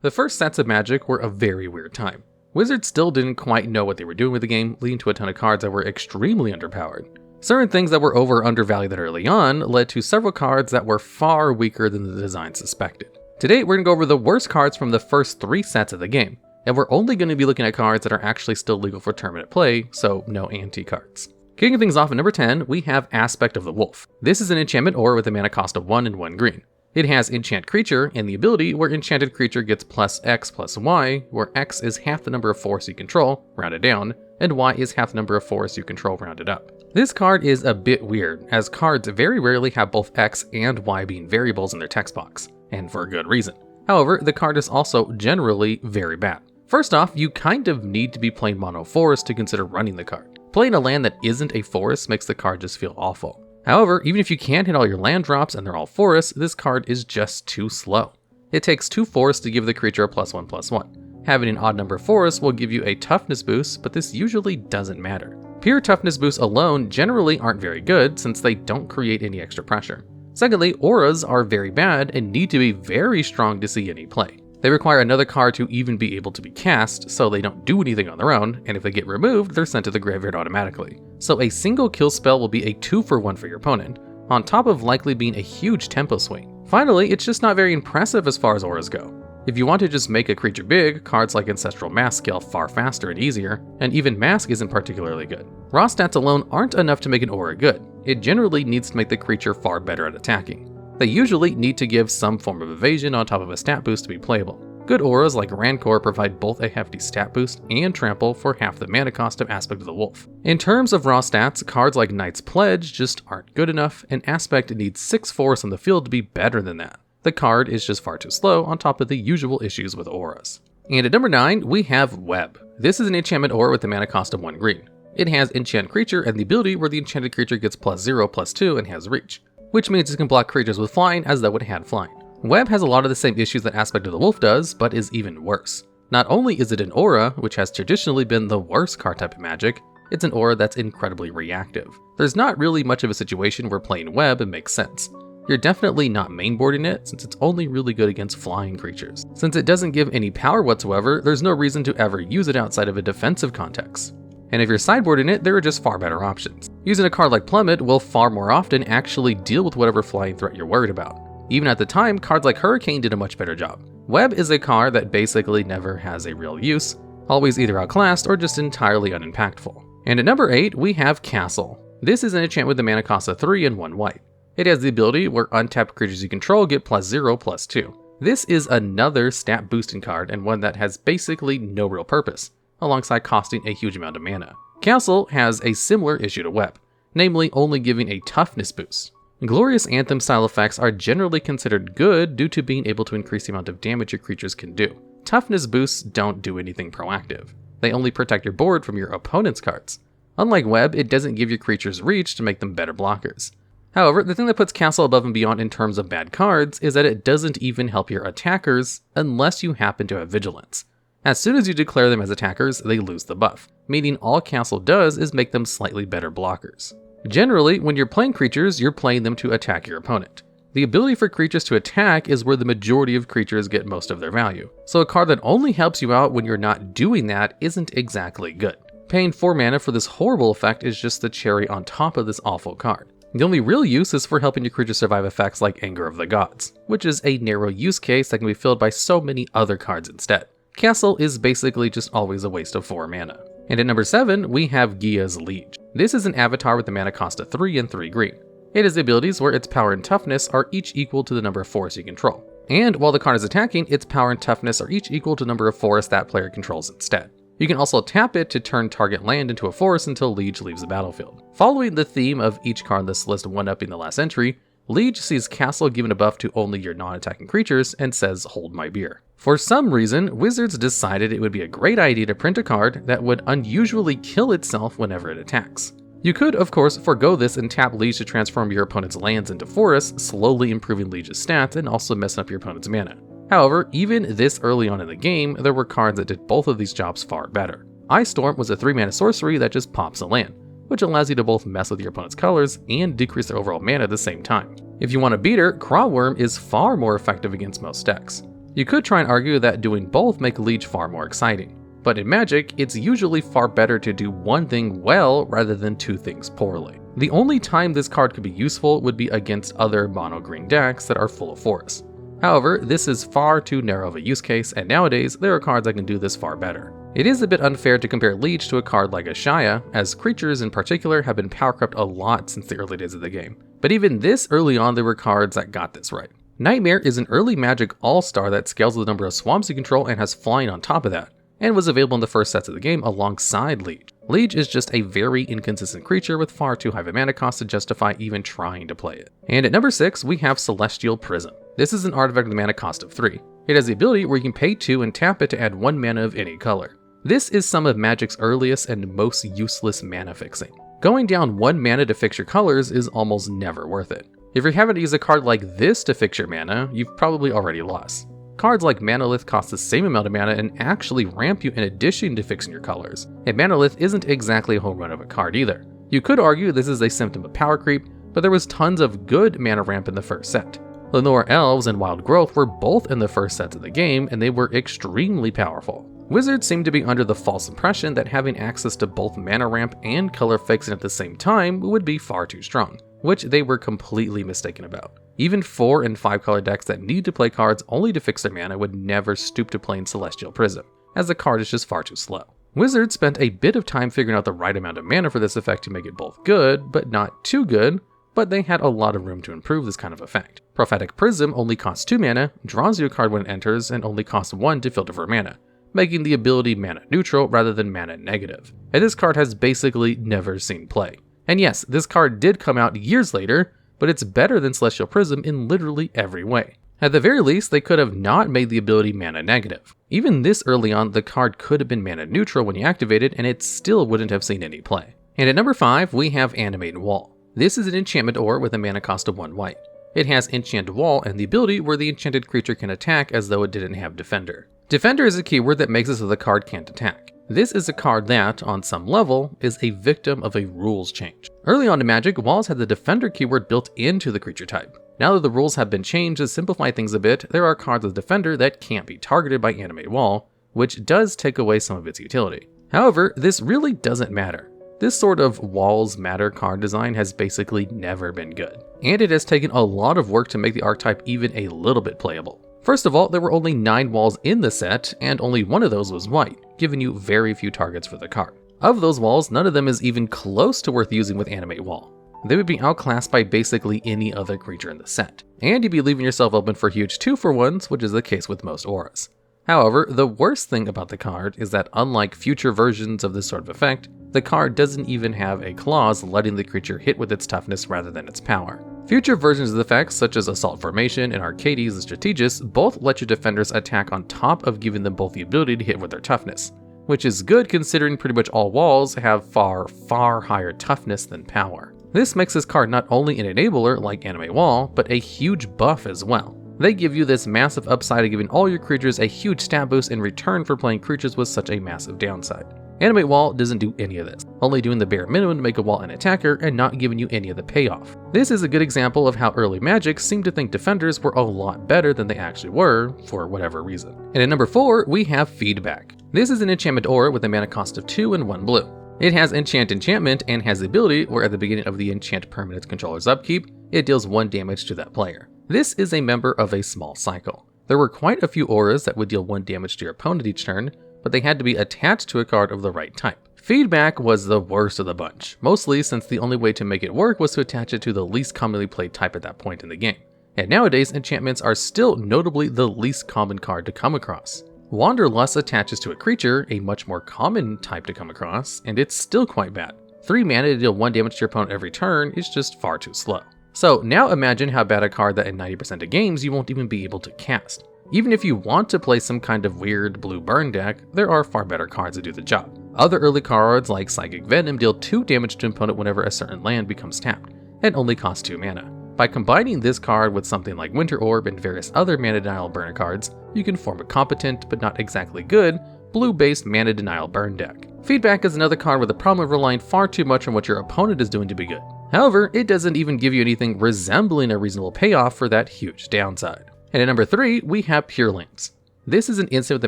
The first sets of Magic were a very weird time. Wizards still didn't quite know what they were doing with the game, leading to a ton of cards that were extremely underpowered. Certain things that were over or undervalued early on led to several cards that were far weaker than the design suspected. Today, we're going to go over the worst cards from the first 3 sets of the game, and we're only going to be looking at cards that are actually still legal for tournament play, so no ante cards. Kicking things off at number 10, we have Aspect of the Wolf. This is an enchantment aura with a mana cost of 1 and 1 green. It has Enchant Creature and the ability where enchanted creature gets plus X plus Y, where X is half the number of forests you control, rounded down, and Y is half the number of forests you control, rounded up. This card is a bit weird, as cards very rarely have both X and Y being variables in their text box, and for a good reason. However, the card is also generally very bad. First off, you kind of need to be playing mono forest to consider running the card. Playing a land that isn't a forest makes the card just feel awful. However, even if you can hit all your land drops and they're all forests, this card is just too slow. It takes 2 forests to give the creature a +1/+1. Having an odd number of forests will give you a toughness boost, but this usually doesn't matter. Pure toughness boosts alone generally aren't very good since they don't create any extra pressure. Secondly, auras are very bad and need to be very strong to see any play. They require another card to even be able to be cast, so they don't do anything on their own, and if they get removed, they're sent to the graveyard automatically. So a single kill spell will be a 2-for-1 for your opponent, on top of likely being a huge tempo swing. Finally, it's just not very impressive as far as auras go. If you want to just make a creature big, cards like Ancestral Mask scale far faster and easier, and even Mask isn't particularly good. Raw stats alone aren't enough to make an aura good. It generally needs to make the creature far better at attacking. They usually need to give some form of evasion on top of a stat boost to be playable. Good auras like Rancor provide both a hefty stat boost and trample for half the mana cost of Aspect of the Wolf. In terms of raw stats, cards like Knight's Pledge just aren't good enough, and Aspect needs 6 forests on the field to be better than that. The card is just far too slow on top of the usual issues with auras. And at number 9, we have Web. This is an enchantment aura with a mana cost of 1 green. It has Enchant Creature and the ability where the enchanted creature gets +0/+2 and has reach, which means it can block creatures with flying as though it had flying. Web has a lot of the same issues that Aspect of the Wolf does, but is even worse. Not only is it an aura, which has traditionally been the worst card type of Magic, it's an aura that's incredibly reactive. There's not really much of a situation where playing Web makes sense. You're definitely not mainboarding it, since it's only really good against flying creatures. Since it doesn't give any power whatsoever, there's no reason to ever use it outside of a defensive context. And if you're sideboarding it, there are just far better options. Using a card like Plummet will far more often actually deal with whatever flying threat you're worried about. Even at the time, cards like Hurricane did a much better job. Web is a card that basically never has a real use, always either outclassed or just entirely unimpactful. And at number 8, we have Castle. This is an enchantment with a mana cost of 3 and 1 white. It has the ability where untapped creatures you control get +0/+2. This is another stat boosting card and one that has basically no real purpose, alongside costing a huge amount of mana. Castle has a similar issue to Web, namely only giving a toughness boost. Glorious Anthem style effects are generally considered good due to being able to increase the amount of damage your creatures can do. Toughness boosts don't do anything proactive. They only protect your board from your opponent's cards. Unlike Web, it doesn't give your creatures reach to make them better blockers. However, the thing that puts Castle above and beyond in terms of bad cards is that it doesn't even help your attackers unless you happen to have Vigilance. As soon as you declare them as attackers, they lose the buff, meaning all Castle does is make them slightly better blockers. Generally, when you're playing creatures, you're playing them to attack your opponent. The ability for creatures to attack is where the majority of creatures get most of their value, so a card that only helps you out when you're not doing that isn't exactly good. Paying 4 mana for this horrible effect is just the cherry on top of this awful card. The only real use is for helping your creatures survive effects like Anger of the Gods, which is a narrow use case that can be filled by so many other cards instead. Castle is basically just always a waste of 4 mana. And at number 7, we have Gaea's Liege. This is an avatar with a mana cost of 3 and 3 green. It has the abilities where its power and toughness are each equal to the number of forests you control. And while the card is attacking, its power and toughness are each equal to the number of forests that player controls instead. You can also tap it to turn target land into a forest until Liege leaves the battlefield. Following the theme of each card on this list one-upping the last entry, Liege sees Castle given a buff to only your non-attacking creatures and says, "Hold my beer." For some reason, Wizards decided it would be a great idea to print a card that would unusually kill itself whenever it attacks. You could, of course, forego this and tap Liege to transform your opponent's lands into forests, slowly improving Liege's stats and also messing up your opponent's mana. However, even this early on in the game, there were cards that did both of these jobs far better. Ice Storm was a 3-mana sorcery that just pops a land, which allows you to both mess with your opponent's colors and decrease their overall mana at the same time. If you want to beat her, Crawworm is far more effective against most decks. You could try and argue that doing both make Liege far more exciting, but in Magic, it's usually far better to do one thing well rather than two things poorly. The only time this card could be useful would be against other mono-green decks that are full of forests. However, this is far too narrow of a use case, and nowadays there are cards that can do this far better. It is a bit unfair to compare Liege to a card like a Gaea, as creatures in particular have been power crept a lot since the early days of the game. But even this early on, there were cards that got this right. Nightmare is an early Magic all-star that scales the number of swamps you control and has flying on top of that, and was available in the first sets of the game alongside Liege. Liege is just a very inconsistent creature with far too high of a mana cost to justify even trying to play it. And at number 6, we have Celestial Prism. This is an artifact with a mana cost of 3. It has the ability where you can pay 2 and tap it to add 1 mana of any color. This is some of Magic's earliest and most useless mana fixing. Going down 1 mana to fix your colors is almost never worth it. If you're having to use a card like this to fix your mana, you've probably already lost. Cards like Manalith cost the same amount of mana and actually ramp you in addition to fixing your colors. And Manalith isn't exactly a home run of a card either. You could argue this is a symptom of power creep, but there was tons of good mana ramp in the first set. Lenore Elves and Wild Growth were both in the first sets of the game, and they were extremely powerful. Wizards seem to be under the false impression that having access to both mana ramp and color fixing at the same time would be far too strong, which they were completely mistaken about. Even 4 and 5 color decks that need to play cards only to fix their mana would never stoop to playing Celestial Prism, as the card is just far too slow. Wizards spent a bit of time figuring out the right amount of mana for this effect to make it both good, but not too good, but they had a lot of room to improve this kind of effect. Prophetic Prism only costs 2 mana, draws you a card when it enters, and only costs 1 to filter for mana, making the ability mana neutral rather than mana negative. And this card has basically never seen play. And yes, this card did come out years later, but it's better than Celestial Prism in literally every way. At the very least, they could have not made the ability mana negative. Even this early on, the card could have been mana neutral when you activate it, and it still wouldn't have seen any play. And at number 5, we have Animate Wall. This is an enchantment ore with a mana cost of 1 white. It has Enchant Wall and the ability where the enchanted creature can attack as though it didn't have Defender. Defender is a keyword that makes it so the card can't attack. This is a card that, on some level, is a victim of a rules change. Early on in Magic, Walls had the Defender keyword built into the creature type. Now that the rules have been changed to simplify things a bit, there are cards with Defender that can't be targeted by Animate Wall, which does take away some of its utility. However, this really doesn't matter. This sort of Walls Matter card design has basically never been good, and it has taken a lot of work to make the archetype even a little bit playable. First of all, there were only 9 walls in the set, and only one of those was white, giving you very few targets for the card. Of those walls, none of them is even close to worth using with Animate Wall. They would be outclassed by basically any other creature in the set, and you'd be leaving yourself open for huge 2-for-1s, which is the case with most auras. However, the worst thing about the card is that unlike future versions of this sort of effect, the card doesn't even have a clause letting the creature hit with its toughness rather than its power. Future versions of the effects, such as Assault Formation and Arcades and Strategist, both let your defenders attack on top of giving them both the ability to hit with their toughness, which is good considering pretty much all walls have far higher toughness than power. This makes this card not only an enabler like Animate Wall, but a huge buff as well. They give you this massive upside of giving all your creatures a huge stat boost in return for playing creatures with such a massive downside. Animate Wall doesn't do any of this, only doing the bare minimum to make a wall an attacker and not giving you any of the payoff. This is a good example of how early Magic seemed to think defenders were a lot better than they actually were, for whatever reason. And at number 4, we have Feedback. This is an enchantment aura with a mana cost of 2 and 1 blue. It has Enchantment and has the ability where at the beginning of the enchant permanent controller's upkeep, it deals 1 damage to that player. This is a member of a small cycle. There were quite a few auras that would deal 1 damage to your opponent each turn, but they had to be attached to a card of the right type. Feedback was the worst of the bunch, mostly since the only way to make it work was to attach it to the least commonly played type at that point in the game. And nowadays, enchantments are still notably the least common card to come across. Wanderlust attaches to a creature, a much more common type to come across, and it's still quite bad. 3 mana to deal 1 damage to your opponent every turn is just far too slow. So now imagine how bad a card that in 90% of games you won't even be able to cast. Even if you want to play some kind of weird blue burn deck, there are far better cards to do the job. Other early cards like Psychic Venom deal 2 damage to an opponent whenever a certain land becomes tapped, and only cost 2 mana. By combining this card with something like Winter Orb and various other mana denial burn cards, you can form a competent, but not exactly good, blue-based mana denial burn deck. Feedback is another card with the problem of relying far too much on what your opponent is doing to be good. However, it doesn't even give you anything resembling a reasonable payoff for that huge downside. And at number 3, we have Purelace. This is an instant with a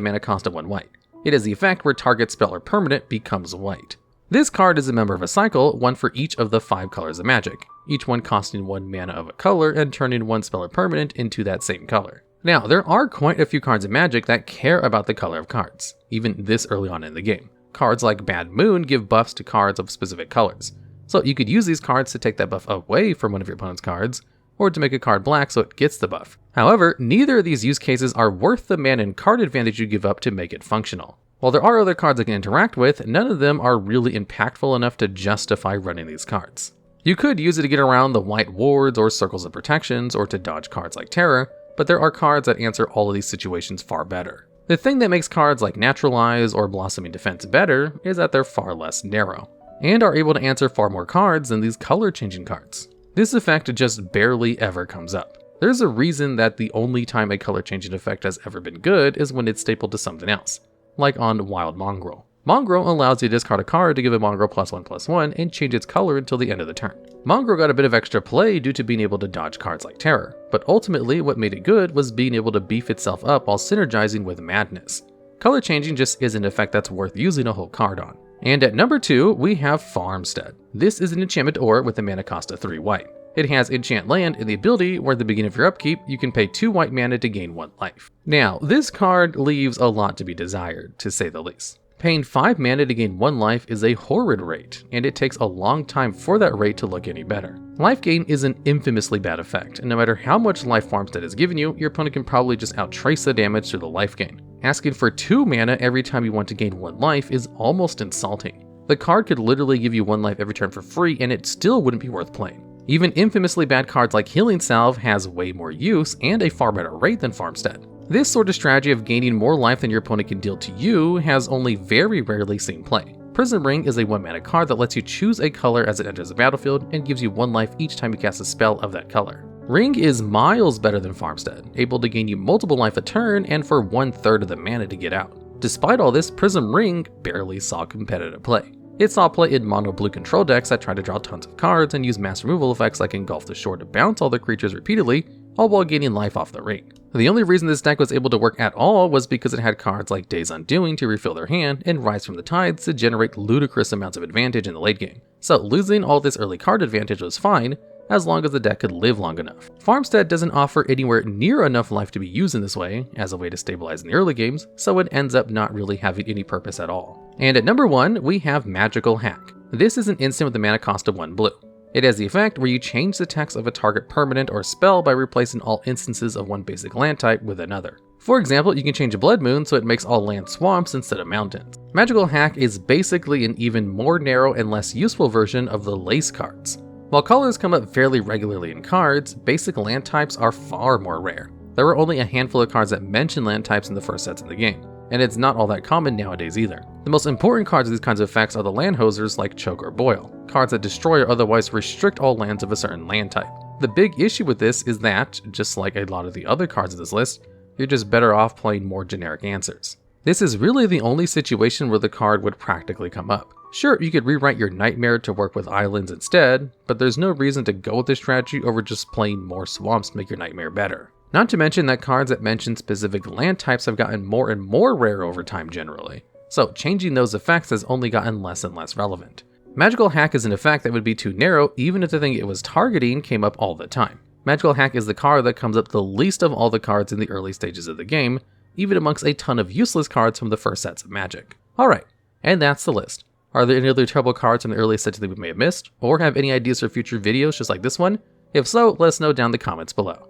mana cost of 1 white. It has the effect where target spell or permanent becomes white. This card is a member of a cycle, one for each of the 5 colors of magic, each one costing 1 mana of a color and turning 1 spell or permanent into that same color. Now, there are quite a few cards of Magic that care about the color of cards, even this early on in the game. Cards like Bad Moon give buffs to cards of specific colors, so you could use these cards to take that buff away from one of your opponent's cards, or to make a card black so it gets the buff. However, neither of these use cases are worth the mana and card advantage you give up to make it functional. While there are other cards I can interact with, none of them are really impactful enough to justify running these cards. You could use it to get around the white wards or circles of protections, or to dodge cards like Terror, but there are cards that answer all of these situations far better. The thing that makes cards like Naturalize or Blossoming Defense better is that they're far less narrow, and are able to answer far more cards than these color-changing cards. This effect just barely ever comes up. There's a reason that the only time a color-changing effect has ever been good is when it's stapled to something else, like on Wild Mongrel. Mongrel allows you to discard a card to give a Mongrel +1/+1 and change its color until the end of the turn. Mongrel got a bit of extra play due to being able to dodge cards like Terror, but ultimately what made it good was being able to beef itself up while synergizing with Madness. Color changing just isn't an effect that's worth using a whole card on. And at number 2, we have Farmstead. This is an enchantment ore with a mana cost of 3 white. It has Enchant Land and the ability where at the beginning of your upkeep, you can pay 2 white mana to gain 1 life. Now, this card leaves a lot to be desired, to say the least. Paying 5 mana to gain 1 life is a horrid rate, and it takes a long time for that rate to look any better. Life gain is an infamously bad effect, and no matter how much life Farmstead has given you, your opponent can probably just outtrace the damage through the life gain. Asking for 2 mana every time you want to gain 1 life is almost insulting. The card could literally give you 1 life every turn for free, and it still wouldn't be worth playing. Even infamously bad cards like Healing Salve has way more use and a far better rate than Farmstead. This sort of strategy of gaining more life than your opponent can deal to you has only very rarely seen play. Prism Ring is a 1 mana card that lets you choose a color as it enters the battlefield and gives you 1 life each time you cast a spell of that color. Ring is miles better than Farmstead, able to gain you multiple life a turn and for 1/3 of the mana to get out. Despite all this, Prism Ring barely saw competitive play. It saw play in mono blue control decks that try to draw tons of cards and use mass removal effects like Engulf the Shore to bounce all the creatures repeatedly, all while gaining life off the ring. The only reason this deck was able to work at all was because it had cards like Days Undoing to refill their hand and Rise from the Tides to generate ludicrous amounts of advantage in the late game. So losing all this early card advantage was fine, as long as the deck could live long enough. Farmstead doesn't offer anywhere near enough life to be used in this way, as a way to stabilize in the early games, so it ends up not really having any purpose at all. And at number 1, we have Magical Hack. This is an instant with a mana cost of 1 blue. It has the effect where you change the text of a target permanent or spell by replacing all instances of one basic land type with another. For example, you can change a Blood Moon so it makes all land swamps instead of mountains. Magical Hack is basically an even more narrow and less useful version of the Lace cards. While colors come up fairly regularly in cards, basic land types are far more rare. There are only a handful of cards that mention land types in the first sets of the game, and it's not all that common nowadays either. The most important cards of these kinds of effects are the land hosers like Choke or Boil, cards that destroy or otherwise restrict all lands of a certain land type. The big issue with this is that, just like a lot of the other cards in this list, you're just better off playing more generic answers. This is really the only situation where the card would practically come up. Sure, you could rewrite your Nightmare to work with islands instead, but there's no reason to go with this strategy over just playing more swamps to make your Nightmare better. Not to mention that cards that mention specific land types have gotten more and more rare over time generally, so changing those effects has only gotten less and less relevant. Magical Hack is an effect that would be too narrow even if the thing it was targeting came up all the time. Magical Hack is the card that comes up the least of all the cards in the early stages of the game, even amongst a ton of useless cards from the first sets of Magic. Alright, and that's the list. Are there any other terrible cards from the earliest sets that we may have missed, or have any ideas for future videos just like this one? If so, let us know down in the comments below.